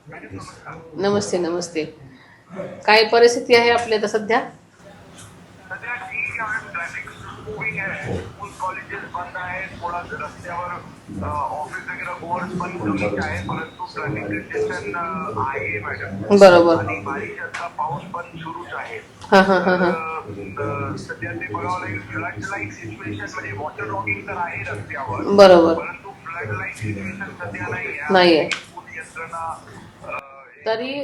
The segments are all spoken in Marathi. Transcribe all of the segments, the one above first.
नमस्ते नमस्ते. काय परिस्थिती आहे आपल्या आता सध्या? सध्या ठीक आहे. ट्रॅफिक मूव्हिंग आहे. स्कूल कॉलेजेस बंद आहेत. थोडा रस्त्यावर ऑफिस वगैरे बोर्ड पण कमीच आहे, परंतु ट्रॅफिक कंजेशन आहे मॅडम. बरोबर. आणि बारिशाचा पाऊस पण सुरूच आहे. हां हां हां हां. सध्या ते बघावं लागेल. फ्लड लाईक सिच्युएशन म्हणजे वॉटर लॉगिंग तर आहे रस्त्यावर, बरोबर. परंतु फ्लड लाईक सिच्युएशन सध्या नाही नाहीये. आहे. पूल यंत्रणा तरी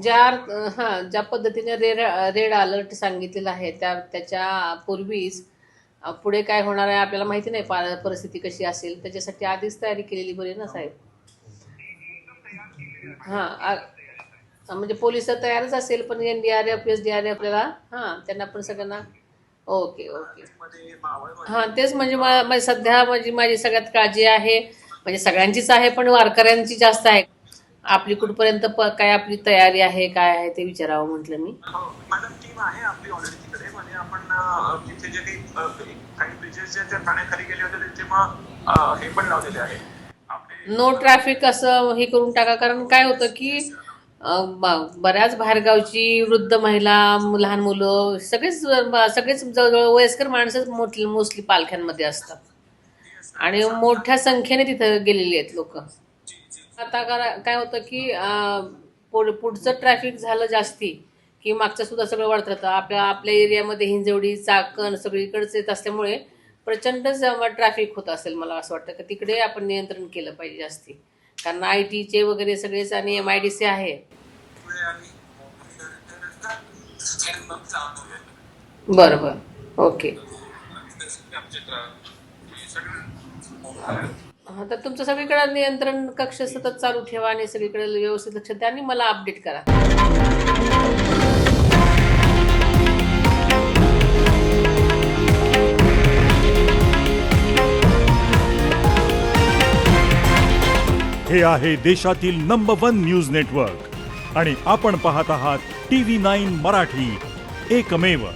ज्या पद्धतीने रेड अलर्ट सांगितलेला आहे त्याच्या पूर्वीच पुढे काय होणार आहे आपल्याला माहिती नाही. परिस्थिती कशी असेल त्याच्यासाठी आधीच तयारी केलेली बरी ना साहेब. हां म्हणजे पोलिस तयारच असेल, पण NDRF SDRF आपल्याला त्यांना पण सगळ्यांना. Okay okay. तेच म्हणजे सध्या म्हणजे माझी सगळ्यात काळजी आहे, म्हणजे सगळ्यांचीच आहे पण वारकऱ्यांची जास्त आहे. आपली कुठपर्यंत काय आपली तयारी आहे काय आहे ते विचारावं म्हटलं मी. मॅडम टीम आहे आपली ऑलरेडी तिकडे. म्हणजे आपण तिथे जे काही ब्रिजेस जे त्या पाण्याखाली गेले होते तिथे मग हे पण लावलेले आहे आपले नो ट्रॅफिक असं हे करून टाका. कारण काय होतं की बऱ्याच बाहेरगावची वृद्ध महिला, लहान मुलं सगळेच जवळजवळ वयस्कर माणसं मोस्टली पालख्यांमध्ये असतात आणि मोठ्या संख्येने तिथं गेलेली आहेत लोक. आता काय होतं की पुढचं ट्रॅफिक झालं जास्ती की मागचं सुद्धा सगळं वाढत राहतं. आपल्या एरियामध्ये हिंजवडी, चाकण सगळीकडेच येत असल्यामुळे प्रचंड ट्रॅफिक होत असेल. मला असं वाटतं की तिकडे आपण नियंत्रण केलं पाहिजे जास्ती, कारण ITचे वगैरे सगळेच आणि MIDC आहे. बरं बरं. ओके. तर तुमचं सगळीकडे नियंत्रण कक्ष सतत चालू ठेवा आणि सगळीकडे व्यवस्थित लक्ष द्या आणि मला अपडेट करा. हे आहे देशातील नंबर 1 न्यूज नेटवर्क आणि आपण पाहत आहात TV9 मराठी, एकमेव.